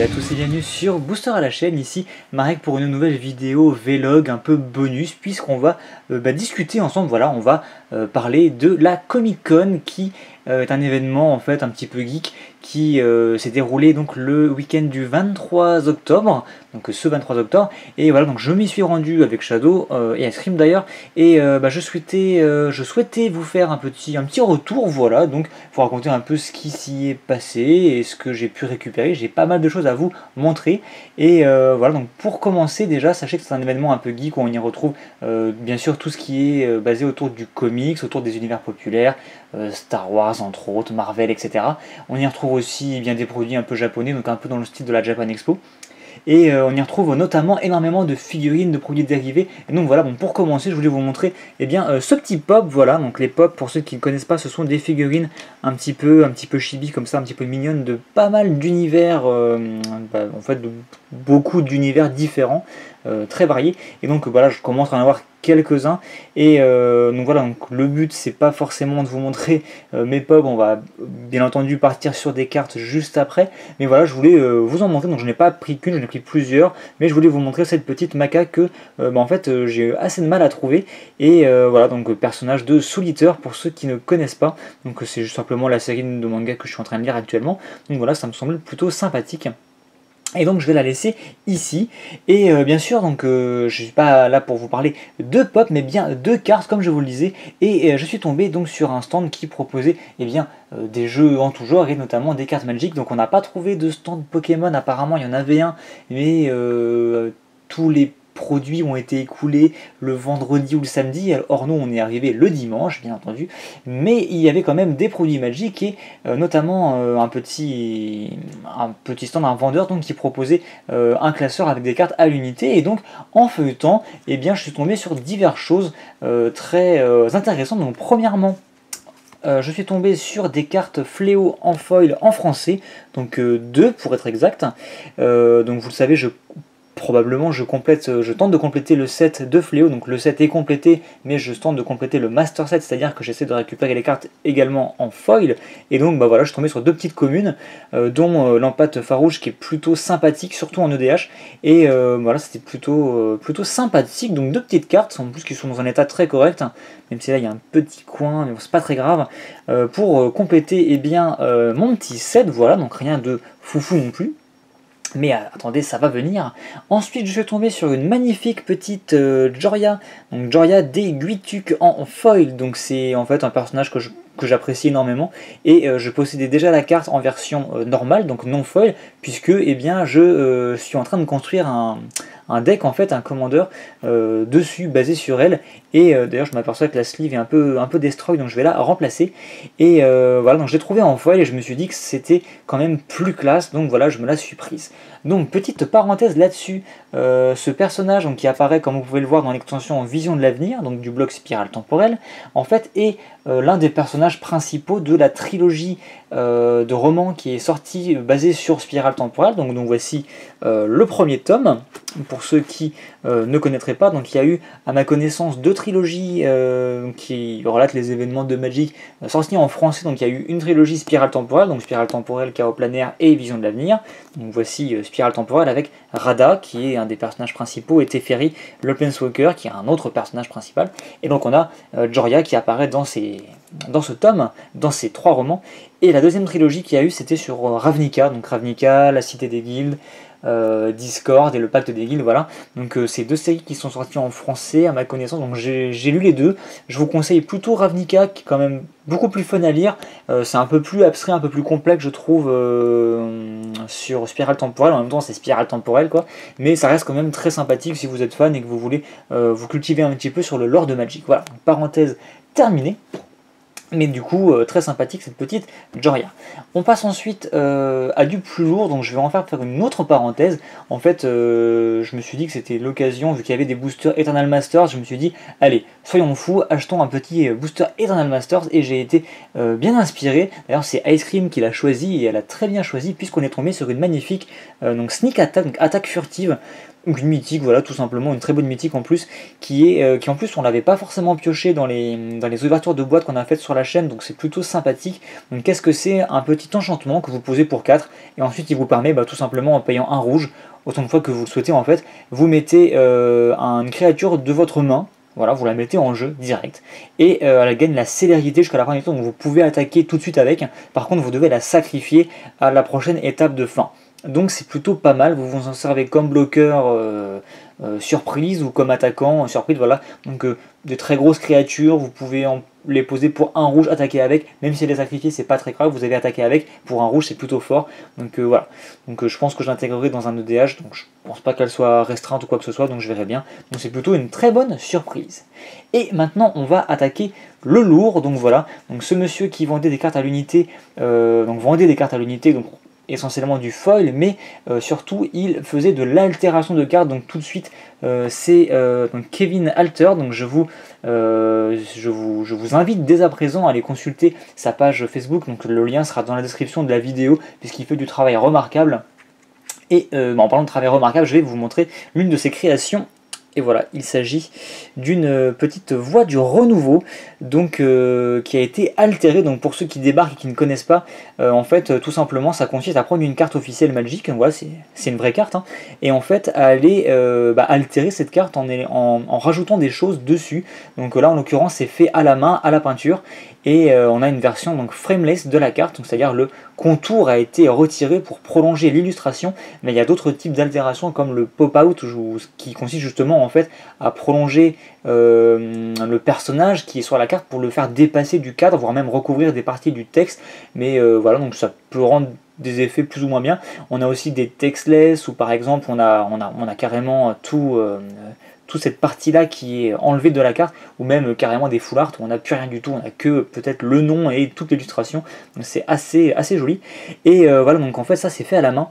Salut à tous et bienvenue sur Booster à la chaîne, ici Marek pour une nouvelle vidéo vlog un peu bonus puisqu'on va discuter ensemble, voilà, on va parler de la Comic Con qui est un événement en fait un petit peu geek qui s'est déroulé donc le week-end du 23 octobre, donc ce 23 octobre, et voilà, donc je m'y suis rendu avec Shadow et Ice d'ailleurs, et je souhaitais vous faire un petit retour, voilà, donc pour raconter un peu ce qui s'y est passé et ce que j'ai pu récupérer. J'ai pas mal de choses à vous montrer, et voilà, donc pour commencer déjà, sachez que c'est un événement un peu geek où on y retrouve bien sûr tout ce qui est basé autour du comics, autour des univers populaires, Star Wars entre autres, Marvel, etc. On y retrouve aussi bien des produits un peu japonais, donc un peu dans le style de la Japan Expo. Et on y retrouve notamment énormément de figurines, de produits dérivés. Et donc voilà, bon, pour commencer, je voulais vous montrer ce petit pop. Voilà, donc les pop, pour ceux qui ne connaissent pas, ce sont des figurines un petit peu chibi comme ça, un petit peu mignonnes, de pas mal d'univers, en fait de beaucoup d'univers différents, très variés. Et donc voilà, je commence à en avoir quelques-uns, et donc voilà, donc le but c'est pas forcément de vous montrer mes pubs, on va bien entendu partir sur des cartes juste après, mais voilà, je voulais vous en montrer. Donc je n'ai pas pris qu'une, j'en ai pris plusieurs, mais je voulais vous montrer cette petite maca que en fait j'ai eu assez de mal à trouver, et voilà, donc personnage de Soul Eater pour ceux qui ne connaissent pas. Donc c'est juste simplement la série de manga que je suis en train de lire actuellement, donc voilà, ça me semble plutôt sympathique. Et donc je vais la laisser ici, et bien sûr donc je suis pas là pour vous parler de pop, mais bien de cartes comme je vous le disais, et je suis tombé donc sur un stand qui proposait des jeux en tout genre et notamment des cartes Magic. Donc on n'a pas trouvé de stand Pokémon, apparemment il y en avait un, mais tous les produits ont été écoulés le vendredi ou le samedi. Or nous on est arrivé le dimanche bien entendu, mais il y avait quand même des produits Magic, et notamment un petit stand, un vendeur donc qui proposait un classeur avec des cartes à l'unité. Et donc en feuilletant, je suis tombé sur diverses choses très intéressantes. Donc premièrement, je suis tombé sur des cartes Fléau en foil en français, donc deux pour être exact. Donc vous le savez, je tente de compléter le set de Fléau. Donc le set est complété, mais je tente de compléter le master set, c'est-à-dire que j'essaie de récupérer les cartes également en foil. Et donc voilà, je suis tombé sur deux petites communes, dont l'empate farouche qui est plutôt sympathique, surtout en EDH. Et voilà, c'était plutôt sympathique. Donc deux petites cartes, en plus qui sont dans un état très correct, même si là il y a un petit coin, mais bon, c'est pas très grave, pour compléter mon petit set. Voilà, donc rien de foufou non plus. Mais attendez, ça va venir. Ensuite, je suis tombé sur une magnifique petite Joria. Donc Joria des Guituk en foil. Donc c'est en fait un personnage que j'apprécie énormément. Et je possédais déjà la carte en version normale, donc non foil, puisque je suis en train de construire un deck, en fait, un commandeur dessus, basé sur elle. Et d'ailleurs, je m'aperçois que la sleeve est un peu destroy, donc je vais la remplacer. Et voilà, donc je l'ai trouvé en foil et je me suis dit que c'était quand même plus classe, donc voilà, je me la suis prise. Donc petite parenthèse là-dessus, ce personnage donc, qui apparaît, comme vous pouvez le voir dans l'extension Vision de l'avenir, donc du bloc Spirale Temporelle, en fait est l'un des personnages principaux de la trilogie de romans qui est sortie basée sur Spirale Temporelle. Donc voici le premier tome, pour ceux qui ne connaîtraient pas. Donc il y a eu, à ma connaissance, deux trilogies qui relatent les événements de Magic sortis en français. Donc il y a eu une trilogie Spirale Temporelle, donc Spirale Temporelle, Chaos Planaire et Vision de l'avenir. Donc voici Spirale Temporelle avec Radha, qui est un des personnages principaux, et Teferi, le Planeswalker, qui est un autre personnage principal. Et donc on a Joria qui apparaît dans ce tome, dans ces trois romans. Et la deuxième trilogie qu'il y a eu, c'était sur Ravnica, donc Ravnica, la Cité des Guildes, Discord et le Pacte des Guildes, voilà. Donc c'est deux séries qui sont sorties en français à ma connaissance, donc j'ai lu les deux. Je vous conseille plutôt Ravnica, qui est quand même beaucoup plus fun à lire. C'est un peu plus abstrait, un peu plus complexe, je trouve, sur Spirale Temporelle. En même temps c'est Spirale Temporelle, quoi, mais ça reste quand même très sympathique si vous êtes fan et que vous voulez vous cultiver un petit peu sur le lore de Magic. Voilà, parenthèse terminée. Mais du coup, très sympathique cette petite Joria. On passe ensuite à du plus lourd, donc je vais en faire une autre parenthèse. En fait, je me suis dit que c'était l'occasion, vu qu'il y avait des boosters Eternal Masters, je me suis dit, allez, soyons fous, achetons un petit booster Eternal Masters, et j'ai été bien inspiré. D'ailleurs, c'est Ice qui l'a choisi, et elle a très bien choisi, puisqu'on est tombé sur une magnifique donc Sneak Attack, donc attaque furtive. Donc une mythique, voilà, tout simplement, une très bonne mythique en plus, qui en plus on l'avait pas forcément pioché dans les ouvertures de boîtes qu'on a faites sur la chaîne, donc c'est plutôt sympathique. Donc qu'est-ce que c'est? Un petit enchantement que vous posez pour 4, et ensuite il vous permet tout simplement en payant un rouge, autant de fois que vous le souhaitez en fait, vous mettez une créature de votre main, voilà, vous la mettez en jeu direct, et elle gagne la célérité jusqu'à la fin du tour, donc vous pouvez attaquer tout de suite avec, par contre vous devez la sacrifier à la prochaine étape de fin. Donc c'est plutôt pas mal, vous vous en servez comme bloqueur surprise ou comme attaquant surprise, voilà. Donc de très grosses créatures, vous pouvez les poser pour un rouge, attaquer avec, même si elle est sacrifiée, c'est pas très grave, vous avez attaqué avec, pour un rouge c'est plutôt fort. Donc voilà, donc je pense que je l'intégrerai dans un EDH, donc je pense pas qu'elle soit restreinte ou quoi que ce soit, donc je verrai bien. Donc c'est plutôt une très bonne surprise. Et maintenant on va attaquer le lourd, donc voilà, donc ce monsieur qui vendait des cartes à l'unité, donc essentiellement du foil, mais surtout il faisait de l'altération de cartes, donc tout de suite c'est donc Kevin Alter, donc je vous invite dès à présent à aller consulter sa page Facebook, donc le lien sera dans la description de la vidéo, puisqu'il fait du travail remarquable. Et en parlant de travail remarquable, je vais vous montrer l'une de ses créations. Et voilà, il s'agit d'une petite voix du renouveau, donc qui a été altérée. Donc pour ceux qui débarquent et qui ne connaissent pas, en fait, tout simplement, ça consiste à prendre une carte officielle Magic, voilà, c'est une vraie carte, hein, et en fait à aller altérer cette carte en rajoutant des choses dessus. Donc là, en l'occurrence, c'est fait à la main, à la peinture, et on a une version donc frameless de la carte, c'est-à-dire le contour a été retiré pour prolonger l'illustration, mais il y a d'autres types d'altérations comme le pop-out qui consiste justement en fait à prolonger le personnage qui est sur la carte pour le faire dépasser du cadre, voire même recouvrir des parties du texte, mais voilà, donc ça peut rendre des effets plus ou moins bien. On a aussi des textless où par exemple on a carrément toute cette partie-là qui est enlevée de la carte, ou même carrément des full art où on n'a plus rien du tout, on n'a que peut-être le nom et toute l'illustration, donc c'est assez joli. Et voilà, donc en fait ça c'est fait à la main,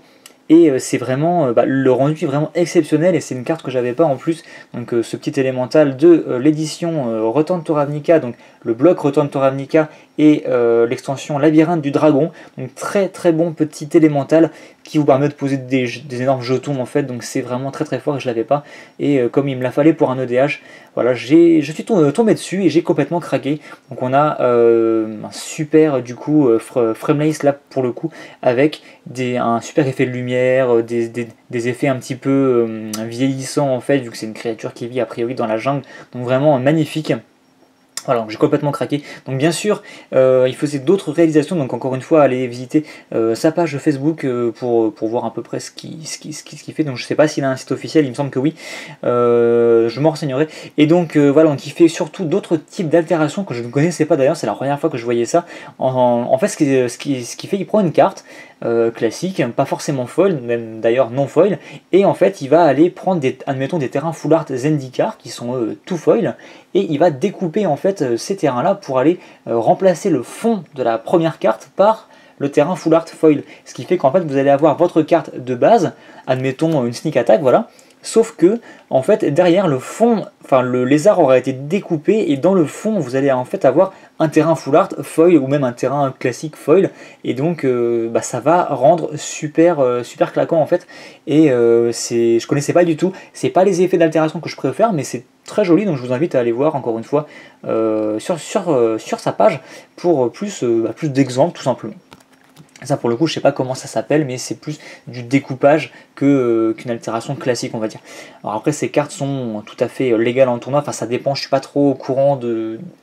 et c'est vraiment le rendu est vraiment exceptionnel, et c'est une carte que j'avais pas en plus, donc ce petit élémental de l'édition Return to Ravnica, donc le bloc Return to Ravnica et l'extension Labyrinthe du Dragon, donc très très bon petit élémental qui vous permet de poser des énormes jetons en fait, donc c'est vraiment très très fort, et je l'avais pas, et comme il me la fallait pour un EDH, voilà, je suis tombé dessus et j'ai complètement craqué. Donc on a un super du coup frameless là pour le coup, avec un super effet de lumière, des effets un petit peu vieillissants en fait, vu que c'est une créature qui vit a priori dans la jungle, donc vraiment magnifique. Voilà, j'ai complètement craqué. Donc bien sûr, il faisait d'autres réalisations, donc encore une fois, allez visiter sa page Facebook pour voir à peu près ce qu'il fait. Donc je sais pas s'il a un site officiel, il me semble que oui, je m'en renseignerai. Et donc voilà, donc il fait surtout d'autres types d'altérations que je ne connaissais pas d'ailleurs, c'est la première fois que je voyais ça. En fait, ce qu'il fait, il prend une carte classique, pas forcément foil, même d'ailleurs non foil, et en fait il va aller prendre admettons des terrains full art Zendikar qui sont tout foil, et il va découper en fait ces terrains là pour aller remplacer le fond de la première carte par le terrain full art foil, ce qui fait qu'en fait vous allez avoir votre carte de base, admettons une sneak attack, voilà. Sauf que, en fait, derrière le fond, enfin le lézard aura été découpé, et dans le fond, vous allez en fait avoir un terrain full art foil ou même un terrain classique foil, et donc ça va rendre super claquant en fait. Et je connaissais pas du tout. C'est pas les effets d'altération que je préfère, mais c'est très joli, donc je vous invite à aller voir encore une fois sur sa page pour plus d'exemples tout simplement. Ça pour le coup je sais pas comment ça s'appelle, mais c'est plus du découpage qu'une altération classique on va dire. Alors après ces cartes sont tout à fait légales en tournoi, enfin ça dépend, je suis pas trop au courant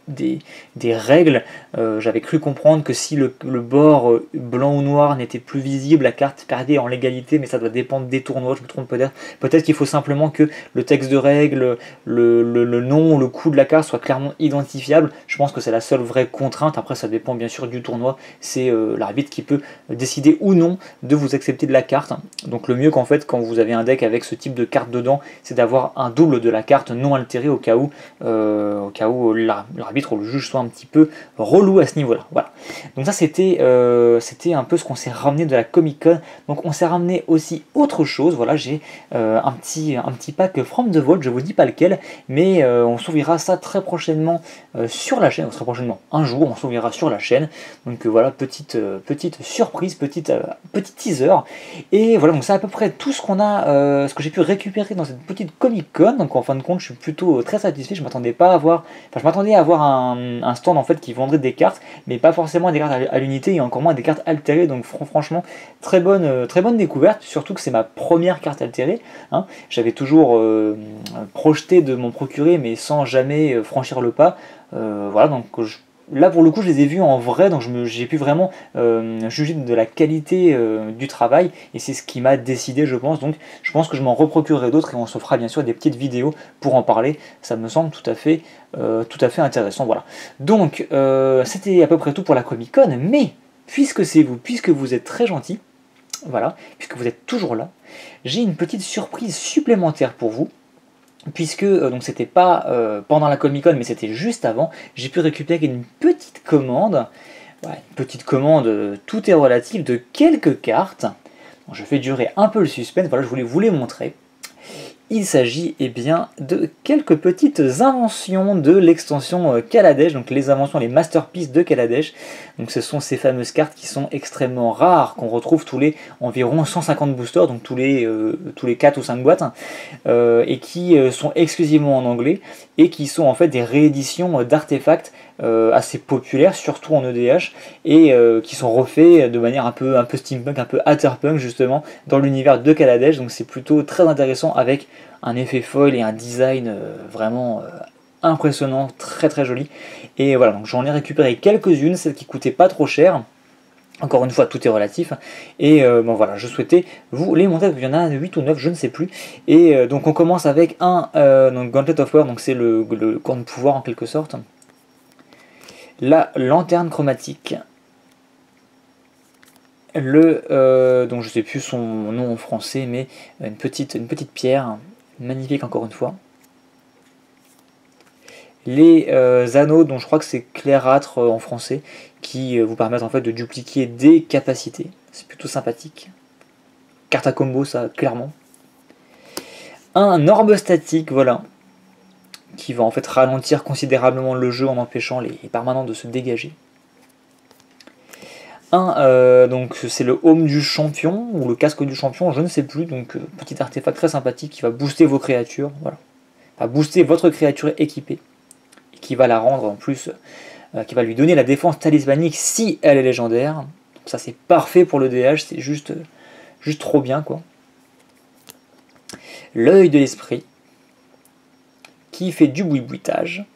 des règles. J'avais cru comprendre que si le bord blanc ou noir n'était plus visible, la carte perdait en légalité, mais ça doit dépendre des tournois, je me trompe peut-être. Peut-être qu'il faut simplement que le texte de règles, le nom, le coup de la carte soit clairement identifiable. Je pense que c'est la seule vraie contrainte, après ça dépend bien sûr du tournoi, c'est l'arbitre qui peut décider ou non de vous accepter de la carte. Donc le mieux qu'en fait quand vous avez un deck avec ce type de carte dedans, c'est d'avoir un double de la carte non altérée au cas où l'arbitre ou le juge soit un petit peu relou à ce niveau là. Voilà, donc ça c'était un peu ce qu'on s'est ramené de la Comic Con. Donc on s'est ramené aussi autre chose, voilà, j'ai un petit pack From the Vault, je vous dis pas lequel, mais on s'ouvrira ça très prochainement sur la chaîne, très prochainement un jour on s'ouvrira sur la chaîne. Donc voilà, petite surprise, petit teaser. Et voilà, donc c'est à peu près tout ce qu'on a, ce que j'ai pu récupérer dans cette petite Comic Con. Donc en fin de compte, je suis plutôt très satisfait. Je m'attendais pas à avoir, enfin je m'attendais à avoir un stand en fait qui vendrait des cartes, mais pas forcément des cartes à l'unité et encore moins des cartes altérées. Donc franchement, très bonne découverte. Surtout que c'est ma première carte altérée. Hein. J'avais toujours projeté de m'en procurer, mais sans jamais franchir le pas. Voilà, donc là pour le coup je les ai vus en vrai, donc j'ai pu vraiment juger de la qualité du travail, et c'est ce qui m'a décidé, je pense. Donc je pense que je m'en reprocurerai d'autres, et on se fera bien sûr des petites vidéos pour en parler. Ça me semble tout à fait intéressant. Voilà, donc c'était à peu près tout pour la Comic Con, mais puisque vous êtes très gentil, voilà, puisque vous êtes toujours là, j'ai une petite surprise supplémentaire pour vous. Puisque donc c'était pas pendant la Comic Con, mais c'était juste avant, j'ai pu récupérer une petite commande. Voilà, une petite commande, tout est relatif, de quelques cartes. Bon, je fais durer un peu le suspense, voilà, je voulais vous les montrer. Il s'agit bien de quelques petites inventions de l'extension Kaladesh, donc les inventions, les masterpieces de Kaladesh. Donc ce sont ces fameuses cartes qui sont extrêmement rares, qu'on retrouve tous les environ 150 boosters, donc tous les 4 ou 5 boîtes, et qui sont exclusivement en anglais, et qui sont en fait des rééditions d'artefacts assez populaires, surtout en EDH, et qui sont refaits de manière un peu steampunk, un peu hatterpunk justement, dans l'univers de Kaladesh. Donc c'est plutôt très intéressant, avec un effet foil et un design vraiment impressionnant, très très joli. Et voilà, donc j'en ai récupéré quelques-unes, celles qui coûtaient pas trop cher. Encore une fois, tout est relatif. Et bon voilà, je souhaitais vous les montrer. Il y en a 8 ou 9, je ne sais plus. Et donc on commence avec un donc Gauntlet of Power, donc c'est le corps de pouvoir en quelque sorte. La lanterne chromatique. Donc je sais plus son nom en français, mais une petite pierre, magnifique encore une fois. Les anneaux, dont je crois que c'est clairâtre en français, qui vous permettent en fait de dupliquer des capacités. C'est plutôt sympathique. Carte à combo, ça, clairement. Un orbe statique, voilà, qui va en fait ralentir considérablement le jeu en empêchant les permanents de se dégager. Donc c'est le home du champion, ou le casque du champion, je ne sais plus, donc petit artefact très sympathique qui va booster vos créatures, voilà. Va booster votre créature équipée, et qui va la rendre en plus, qui va lui donner la défense talismanique si elle est légendaire. Donc ça c'est parfait pour le DH, c'est juste trop bien quoi. L'œil de l'esprit, qui fait du boui-boitage.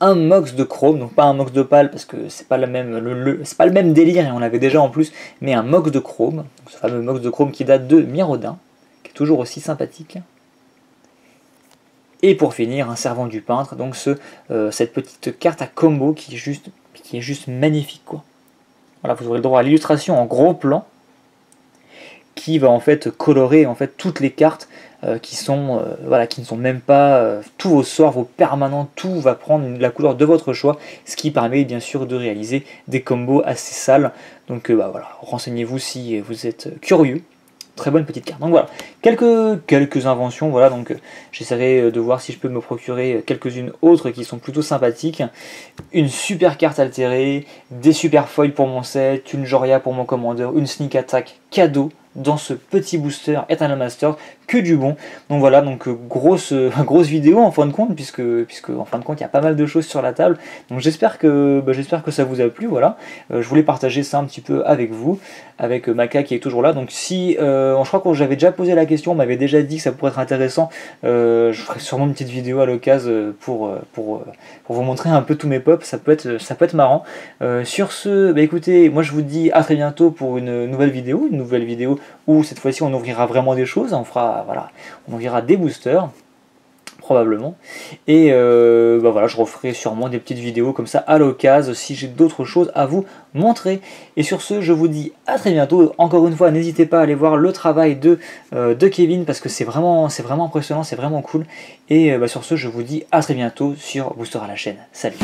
Un mox de chrome, donc pas un mox d'opale parce que c'est pas le même délire, et on l'avait déjà en plus, mais un mox de chrome, donc ce fameux mox de chrome qui date de Mirodin, qui est toujours aussi sympathique. Et pour finir, un servant du peintre, donc cette petite carte à combo qui est juste magnifique quoi. Voilà, vous aurez le droit à l'illustration en gros plan, qui va en fait colorer en fait toutes les cartes qui ne sont même pas tous vos sorts, vos permanents, tout va prendre la couleur de votre choix, ce qui permet bien sûr de réaliser des combos assez sales. Donc voilà, renseignez-vous si vous êtes curieux. Très bonne petite carte. Donc voilà, quelques inventions, voilà, donc j'essaierai de voir si je peux me procurer quelques-unes autres qui sont plutôt sympathiques. Une super carte altérée, des super foils pour mon set, une Joria pour mon commandeur, une sneak attack cadeau dans ce petit booster Eternal Master, que du bon. Donc voilà, donc grosse vidéo en fin de compte, puisque en fin de compte il y a pas mal de choses sur la table. Donc j'espère que ça vous a plu. Voilà, je voulais partager ça un petit peu avec vous, avec Maka qui est toujours là. Donc si je crois que j'avais déjà posé la question, on m'avait déjà dit que ça pourrait être intéressant, je ferai sûrement une petite vidéo à l'occasion pour vous montrer un peu tous mes pops. Ça peut être marrant. Sur ce, écoutez, moi je vous dis à très bientôt pour une nouvelle vidéo où cette fois-ci on ouvrira vraiment des choses, on ouvrira des boosters probablement, et voilà, je referai sûrement des petites vidéos comme ça à l'occasion si j'ai d'autres choses à vous montrer. Et sur ce, je vous dis à très bientôt. Encore une fois, n'hésitez pas à aller voir le travail de Kevin, parce que c'est vraiment impressionnant, c'est vraiment cool. Et sur ce, je vous dis à très bientôt sur Booster à la chaîne. Salut.